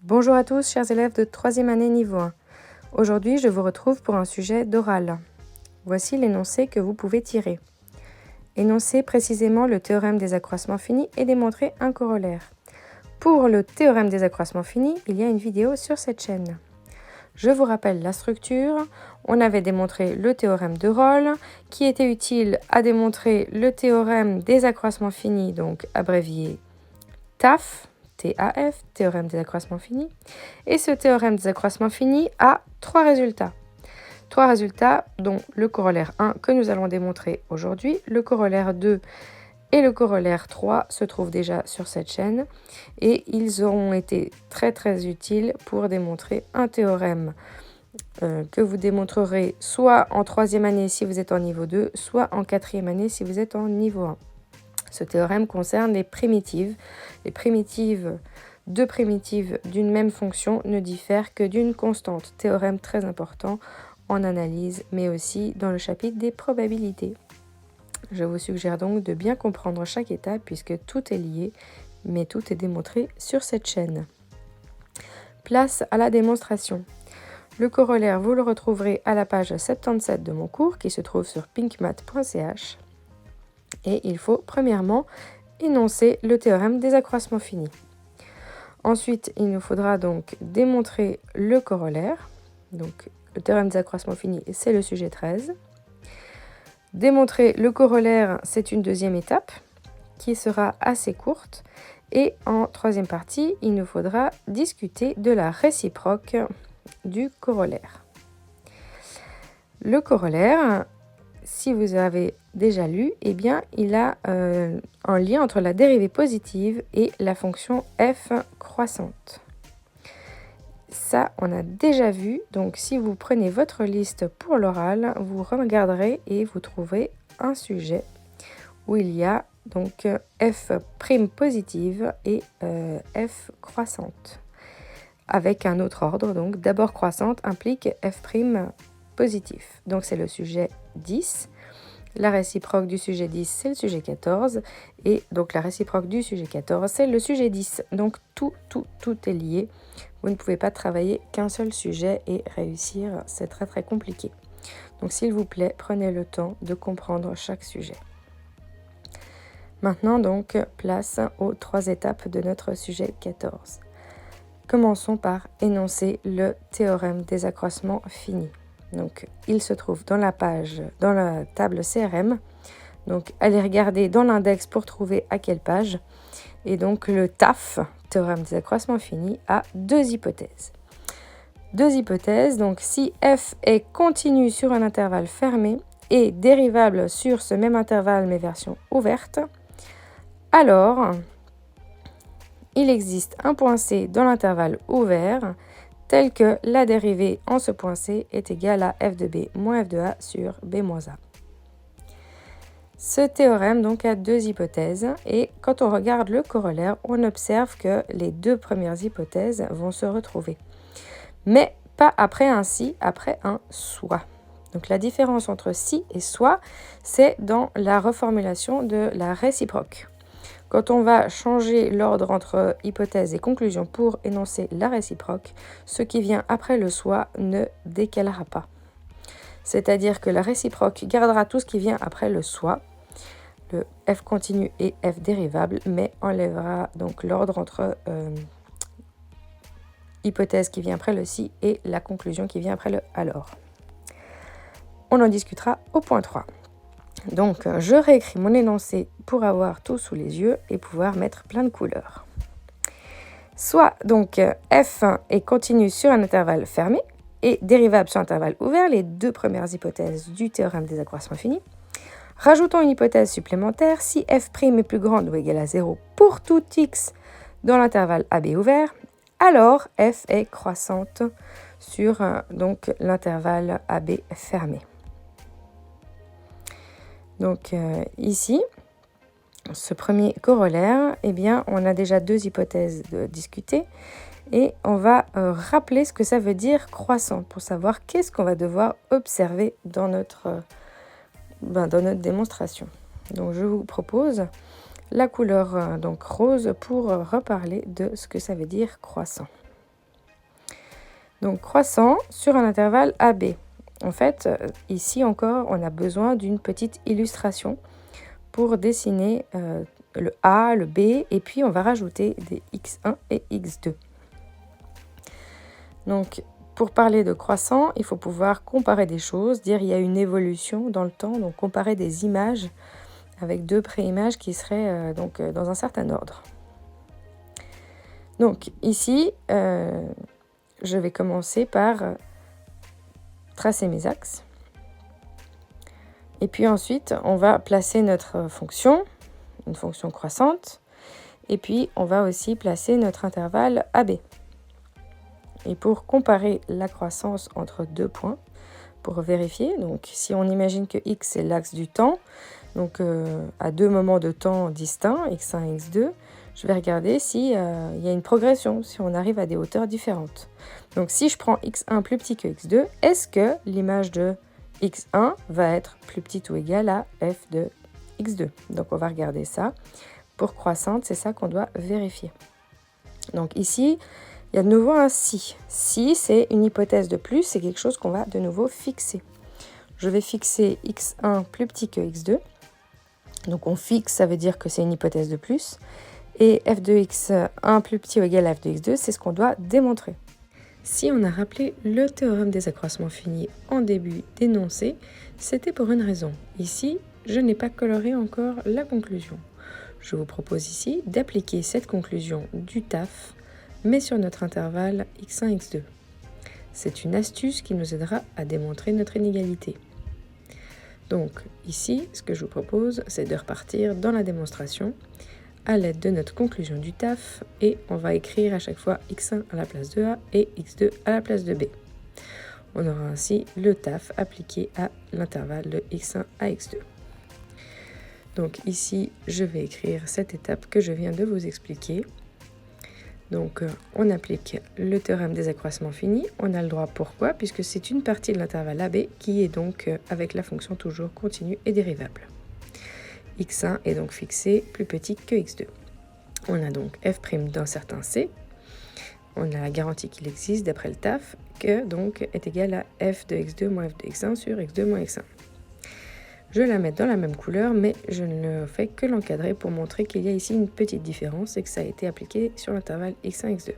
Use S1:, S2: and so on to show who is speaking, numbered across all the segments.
S1: Bonjour à tous, chers élèves de 3e année niveau 1. Aujourd'hui, je vous retrouve pour un sujet d'oral. Voici l'énoncé que vous pouvez tirer. Énoncer précisément le théorème des accroissements finis et démontrer un corollaire. Pour le théorème des accroissements finis, il y a une vidéo sur cette chaîne. Je vous rappelle la structure. On avait démontré le théorème de Rolle, qui était utile à démontrer le théorème des accroissements finis, donc abrévié TAF, TAF, théorème des accroissements finis. Et ce théorème des accroissements finis a trois résultats. Trois résultats dont le corollaire 1 que nous allons démontrer aujourd'hui, le corollaire 2 et le corollaire 3 se trouvent déjà sur cette chaîne et ils auront été très utiles pour démontrer un théorème que vous démontrerez soit en 3e année si vous êtes en niveau 2, soit en 4e année si vous êtes en niveau 1. Ce théorème concerne les primitives. Les primitives, deux primitives d'une même fonction ne diffèrent que d'une constante. Théorème très important en analyse, mais aussi dans le chapitre des probabilités. Je vous suggère donc de bien comprendre chaque étape puisque tout est lié, mais tout est démontré sur cette chaîne. Place à la démonstration. Le corollaire, vous le retrouverez à la page 77 de mon cours qui se trouve sur pinkmath.ch. Et il faut premièrement énoncer le théorème des accroissements finis. Ensuite, il nous faudra donc démontrer le corollaire. Donc, le théorème des accroissements finis, c'est le sujet 13. Démontrer le corollaire, c'est une deuxième étape qui sera assez courte. Et en troisième partie, il nous faudra discuter de la réciproque du corollaire. Le corollaire, si vous avez déjà lu, eh bien, il a un lien entre la dérivée positive et la fonction f croissante. Ça, on a déjà vu. Donc, si vous prenez votre liste pour l'oral, vous regarderez et vous trouverez un sujet où il y a donc f' positive et f croissante. Avec un autre ordre, donc d'abord croissante implique f' positif. Donc, c'est le sujet 10. La réciproque du sujet 10, c'est le sujet 14. Et donc, la réciproque du sujet 14, c'est le sujet 10. Donc, tout est lié. Vous ne pouvez pas travailler qu'un seul sujet et réussir. C'est très compliqué. Donc, s'il vous plaît, prenez le temps de comprendre chaque sujet. Maintenant, donc, place aux 3 étapes de notre sujet 14. Commençons par énoncer le théorème des accroissements finis. Donc, il se trouve dans la table CRM. Donc, allez regarder dans l'index pour trouver à quelle page. Et donc, le TAF, théorème des accroissements finis, a 2 hypothèses. 2 hypothèses, donc si f est continu sur un intervalle fermé et dérivable sur ce même intervalle mais version ouverte, alors il existe un point C dans l'intervalle ouvert tel que la dérivée en ce point C est égale à f de b moins f de a sur b moins a. Ce théorème donc a 2 hypothèses et quand on regarde le corollaire, on observe que les 2 premières hypothèses vont se retrouver. Mais pas après un si, après un soit. Donc la différence entre si et soit, c'est dans la reformulation de la réciproque. Quand on va changer l'ordre entre hypothèse et conclusion pour énoncer la réciproque, ce qui vient après le soit ne décalera pas. C'est-à-dire que la réciproque gardera tout ce qui vient après le soit, le f continu et f dérivable, mais enlèvera donc l'ordre entre hypothèse qui vient après le si et la conclusion qui vient après le alors. On en discutera au point 3. Donc, je réécris mon énoncé pour avoir tout sous les yeux et pouvoir mettre plein de couleurs. Soit, donc, f est continu sur un intervalle fermé et dérivable sur un intervalle ouvert, les 2 premières hypothèses du théorème des accroissements finis. Rajoutons une hypothèse supplémentaire, si f' est plus grande ou égale à 0 pour tout x dans l'intervalle AB ouvert, alors f est croissante sur donc l'intervalle AB fermé. Donc ici, ce premier corollaire, eh bien, on a déjà 2 hypothèses discutées et on va rappeler ce que ça veut dire croissant pour savoir qu'est-ce qu'on va devoir observer dans notre démonstration. Donc je vous propose la couleur donc rose pour reparler de ce que ça veut dire croissant. Donc croissant sur un intervalle AB. En fait, ici encore, on a besoin d'une petite illustration pour dessiner le A, le B, et puis on va rajouter des X1 et X2. Donc, pour parler de croissant, il faut pouvoir comparer des choses, dire il y a une évolution dans le temps, donc comparer des images avec deux préimages qui seraient dans un certain ordre. Donc ici, je vais commencer par tracer mes axes. Et puis ensuite, on va placer notre fonction, une fonction croissante. Et puis, on va aussi placer notre intervalle AB. Et pour comparer la croissance entre deux points, pour vérifier, donc si on imagine que x est l'axe du temps, donc à deux moments de temps distincts, x1 et x2, je vais regarder s'il y a une progression, si on arrive à des hauteurs différentes. Donc si je prends x1 plus petit que x2, est-ce que l'image de x1 va être plus petite ou égale à f de x2? Donc on va regarder ça. Pour croissante, c'est ça qu'on doit vérifier. Donc ici, il y a de nouveau un si. Si, c'est une hypothèse de plus, c'est quelque chose qu'on va de nouveau fixer. Je vais fixer x1 plus petit que x2. Donc on fixe, ça veut dire que c'est une hypothèse de plus. Et f de x1 plus petit ou égal à f de x2, c'est ce qu'on doit démontrer. Si on a rappelé le théorème des accroissements finis en début d'énoncé, c'était pour une raison. Ici, je n'ai pas coloré encore la conclusion. Je vous propose ici d'appliquer cette conclusion du TAF, mais sur notre intervalle x1, x2. C'est une astuce qui nous aidera à démontrer notre inégalité. Donc ici, ce que je vous propose, c'est de repartir dans la démonstration à l'aide de notre conclusion du TAF et on va écrire à chaque fois x1 à la place de A et x2 à la place de B. On aura ainsi le TAF appliqué à l'intervalle de x1 à x2. Donc ici, je vais écrire cette étape que je viens de vous expliquer. Donc on applique le théorème des accroissements finis. On a le droit pourquoi? Puisque c'est une partie de l'intervalle AB qui est donc avec la fonction toujours continue et dérivable. x1 est donc fixé plus petit que x2. On a donc f' d'un certain c. On a la garantie qu'il existe d'après le TAF que donc est égal à f de x2 moins f de x1 sur x2 moins x1. Je vais la mettre dans la même couleur, mais je ne fais que l'encadrer pour montrer qu'il y a ici une petite différence et que ça a été appliqué sur l'intervalle x1, x2.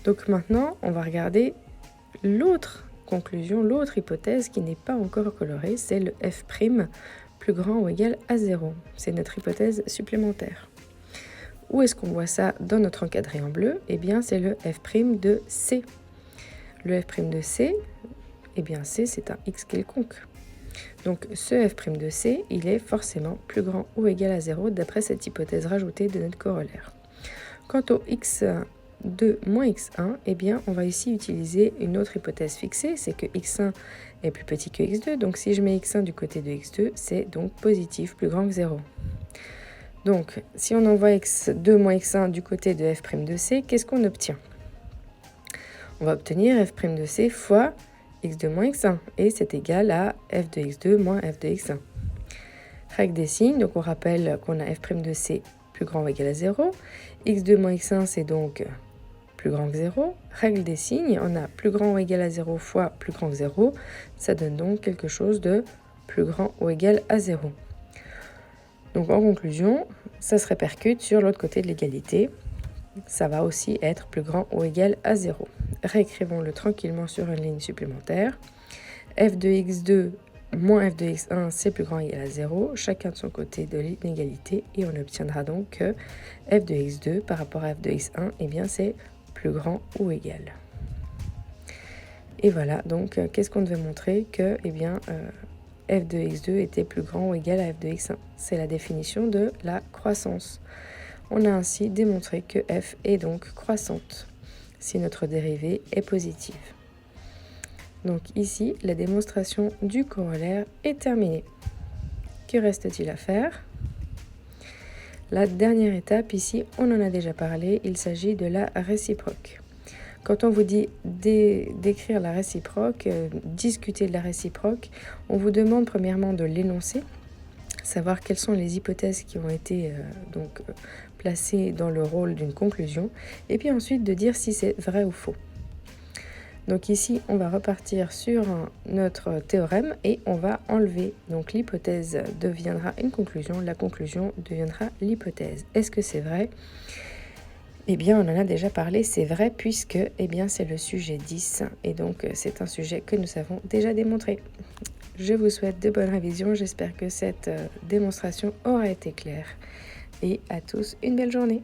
S1: Donc maintenant, on va regarder l'autre conclusion, l'autre hypothèse qui n'est pas encore colorée, c'est le f' plus grand ou égal à 0. C'est notre hypothèse supplémentaire. Où est-ce qu'on voit ça dans notre encadré en bleu? Eh bien, c'est le f' de c. Le f' de c, eh bien c, c'est un x quelconque. Donc ce f' de c, il est forcément plus grand ou égal à 0 d'après cette hypothèse rajoutée de notre corollaire. Quant au x2 moins x1, eh bien on va ici utiliser une autre hypothèse fixée, c'est que x1 est plus petit que x2, donc si je mets x1 du côté de x2, c'est donc positif, plus grand que 0. Donc si on envoie x2 moins x1 du côté de f' de c, qu'est-ce qu'on obtient? On va obtenir f' de c fois x2 moins x1, et c'est égal à f de x2 moins f de x1. Règle des signes, donc on rappelle qu'on a f' de c plus grand ou égal à 0. x2 moins x1, c'est donc plus grand que 0. Règle des signes, on a plus grand ou égal à 0 fois plus grand que 0. Ça donne donc quelque chose de plus grand ou égal à 0. Donc en conclusion, ça se répercute sur l'autre côté de l'égalité. Ça va aussi être plus grand ou égal à 0. Réécrivons-le tranquillement sur une ligne supplémentaire. f de x2 moins f de x1, c'est plus grand ou égal à 0, chacun de son côté de l'inégalité, et on obtiendra donc que f de x2 par rapport à f de x1, eh bien c'est plus grand ou égal. Et voilà, donc qu'est-ce qu'on devait montrer? Que eh bien, f de x2 était plus grand ou égal à f de x1. C'est la définition de la croissance. On a ainsi démontré que f est donc croissante si notre dérivée est positive. Donc ici, la démonstration du corollaire est terminée. Que reste-t-il à faire? La dernière étape ici, on en a déjà parlé, il s'agit de la réciproque. Quand on vous dit d'écrire la réciproque, discuter de la réciproque, on vous demande premièrement de l'énoncer, savoir quelles sont les hypothèses qui ont été placées dans le rôle d'une conclusion, et puis ensuite de dire si c'est vrai ou faux. Donc ici, on va repartir sur notre théorème et on va enlever. Donc l'hypothèse deviendra une conclusion, la conclusion deviendra l'hypothèse. Est-ce que c'est vrai? Eh bien, on en a déjà parlé, c'est vrai, puisque c'est le sujet 10 et donc c'est un sujet que nous avons déjà démontré. Je vous souhaite de bonnes révisions, j'espère que cette démonstration aura été claire et à tous une belle journée.